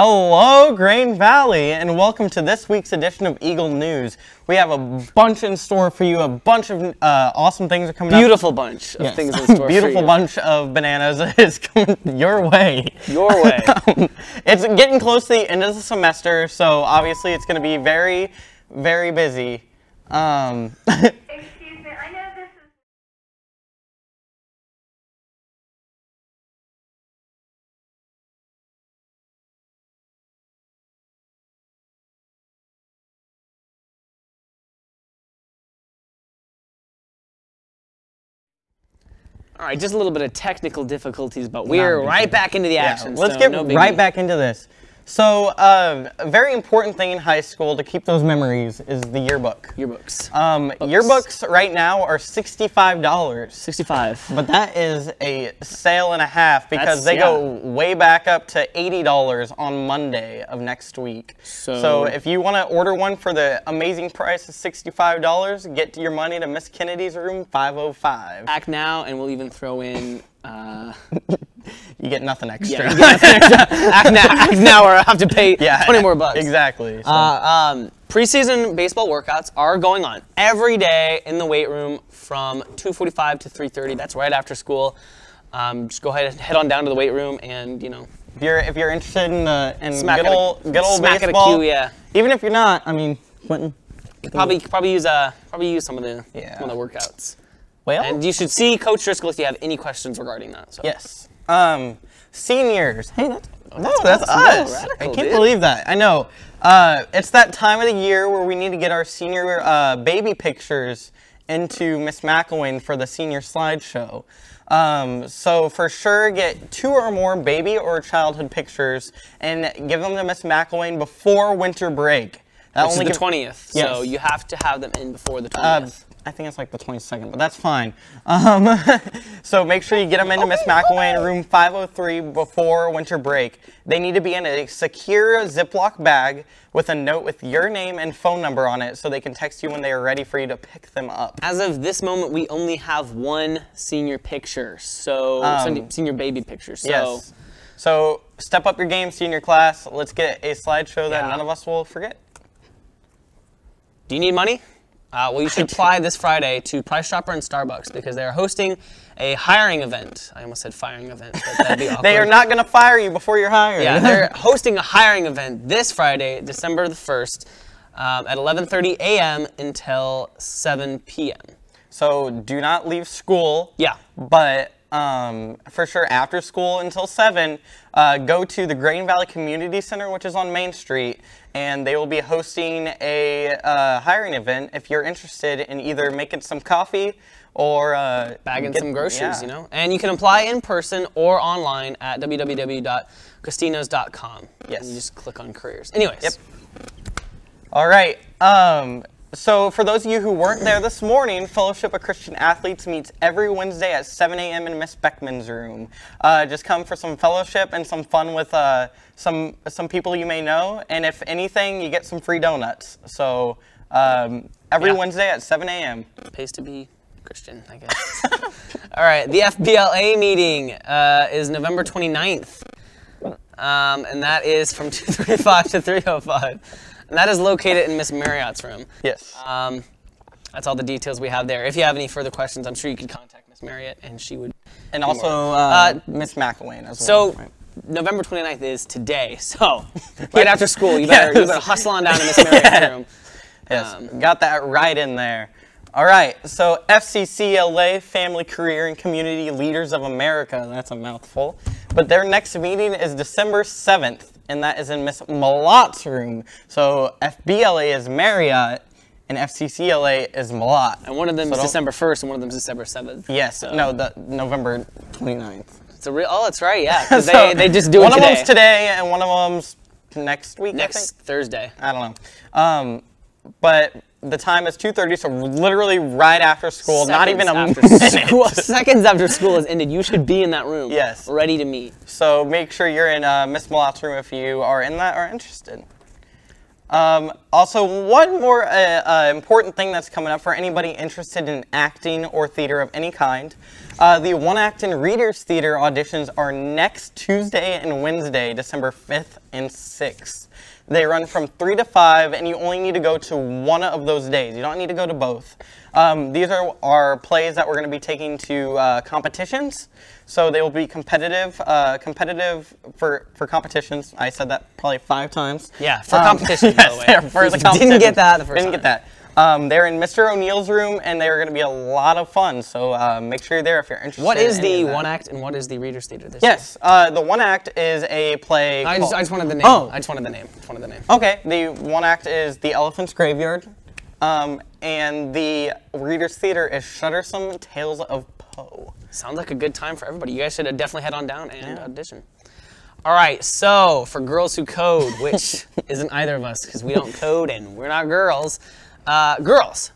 Hello, Grain Valley, and welcome to this week's edition of Eagle News. We have a bunch in store for you. A bunch of awesome things are coming up. Beautiful bunch of things in store Beautiful for you. bunch of bananas is coming your way. Your way. It's getting close to the end of the semester, so obviously it's going to be very, very busy. Excuse me, I know this is... All right, just a little bit of technical difficulties, but we're right back into the action. Let's so get no right back into this. So, a very important thing in high school to keep those memories is the yearbook. Yearbooks. Yearbooks right now are $65. 65. But that is a sale and a half because they That's- go way back up to $80 on Monday of next week. So if you want to order one for the amazing price of $65, get your money to Miss Kennedy's room 505. Act now, and we'll even throw in... You get nothing extra. Yeah, you get nothing extra. Act now, or I have to pay 20 more bucks. Exactly. So. Preseason baseball workouts are going on every day in the weight room from 2:45 to 3:30. That's right after school. Just go ahead and head on down to the weight room, and if you're interested in smack good old smack baseball, at a cue, yeah. Even if you're not, I mean, Quentin. Probably use some of the workouts. Well, And you should see Coach Driscoll if you have any questions regarding that. So. yes. Seniors. Hey, that's us. radical, I can't dude. believe that. I know. It's that time of the year where we need to get our senior baby pictures into Miss McElwain for the senior slideshow. So for sure, get 2 or more baby or childhood pictures and give them to Miss McElwain before winter break. Which is the 20th, Yes. so you have to have them in before the 20th. I think it's like the 22nd, but that's fine. So make sure you get them into Miss McElwain, room 503 before winter break. They need to be in a secure Ziploc bag with a note with your name and phone number on it so they can text you when they are ready for you to pick them up. As of this moment, we only have one senior picture, so senior baby picture. So Yes. So step up your game, senior class. Let's get a slideshow that none of us will forget. do you need money? Well, you should apply this Friday to Price Chopper and Starbucks because they are hosting a hiring event. I almost said firing event, but that'd be awkward. They are not going to fire you before you're hired. Yeah, they're hosting a hiring event this Friday, December the 1st, at 11:30 a.m. until 7 p.m. So do not leave school. Yeah. But for sure after school until 7, go to the Grain Valley Community Center, which is on Main Street, and they will be hosting a hiring event if you're interested in either making some coffee or bagging some groceries, And you can apply in person or online at www.costinos.com. Yes. And you just click on careers. Anyways. Yep. All right. So for those of you who weren't there this morning, Fellowship of Christian Athletes meets every Wednesday at 7 a.m. in Miss Beckman's room. Just come for some fellowship and some fun with some people you may know, and if anything, you get some free donuts. So every Wednesday at 7 a.m. Pays to be Christian, I guess. All right, the FBLA meeting is November 29th, and that is from 2:35 to 3:05. And that is located in Miss Marriott's room. Yes. That's all the details we have there. If you have any further questions, I'm sure you could contact Miss Marriott, and she would. And also Miss McElwain as well. So November 29th is today. So right after school, you better hustle on down to Miss Marriott's room. Yes, got that right in there. All right, so FCCLA, Family, Career, and Community Leaders of America, that's a mouthful, but their next meeting is December 7th, and that is in Miss Malott's room. So FBLA is Marriott, and FCCLA is Malott. And one of them is December 1st, and one of them is December 7th. Yes, no, the November 29th. It's a oh, that's right, yeah, because they just do it today. One of them's today, and one of them's next week, Next I think? Thursday. I don't know. But the time is 2:30, so literally right after school, not even a minute. Seconds after school has ended, you should be in that room. Yes. Ready to meet. So make sure you're in Miss Malott's room if you are in that or interested. Also, one more important thing that's coming up for anybody interested in acting or theater of any kind. The One Act and Readers Theater auditions are next Tuesday and Wednesday, December 5th and 6th. They run from 3 to 5, and you only need to go to one of those days. You don't need to go to both. These are plays that we're going to be taking to competitions. So they will be competitive for competitions. I said that probably 5 times. Yeah, for competition, by the way. Yes, for the competition. Didn't get that the first time. Didn't get that. They're in Mr. O'Neill's room, and they're going to be a lot of fun. So make sure you're there if you're interested. What is in the that. One Act and what is the Readers Theater this year? Yes, the One Act is a play. I just wanted the name. Oh. I just wanted the name. Okay, the One Act is The Elephant's Graveyard, and the Readers Theater is Shuttersome Tales of Poe. Sounds like a good time for everybody. You guys should definitely head on down and audition. All right, so for Girls Who Code, which isn't either of us because we don't code and we're not girls. Girls,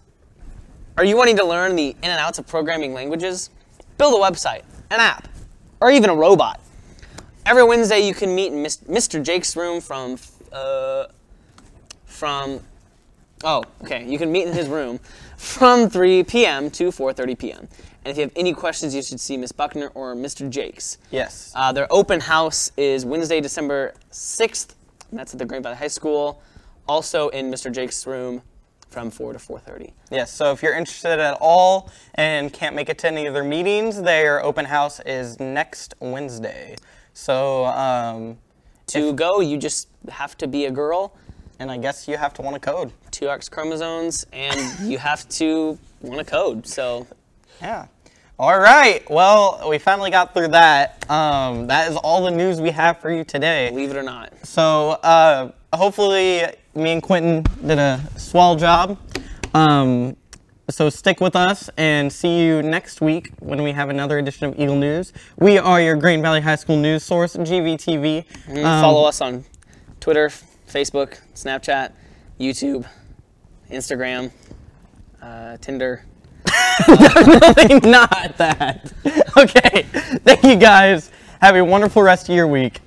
are you wanting to learn the in and outs of programming languages? Build a website, an app, or even a robot. Every Wednesday you can meet in Mr. Jake's room you can meet in his room from 3 p.m. to 4:30 p.m. And if you have any questions, you should see Miss Buckner or Mr. Jakes. Yes. Their open house is Wednesday, December 6th, and that's at the Green Valley High School, also in Mr. Jakes' room from 4 to 4:30. Yes, so if you're interested at all and can't make it to any of their meetings, their open house is next Wednesday. So to go, you just have to be a girl. And I guess you have to want to code. 2 X chromosomes, and you have to want to code, so. Yeah. All right, well, we finally got through that. That is all the news we have for you today. Believe it or not. So hopefully me and Quentin did a swell job. So stick with us and see you next week when we have another edition of Eagle News. We are your Green Valley High School news source, GVTV. Follow us on Twitter, Facebook, Snapchat, YouTube, Instagram, Tinder. Definitely not that. Okay, thank you guys. Have a wonderful rest of your week.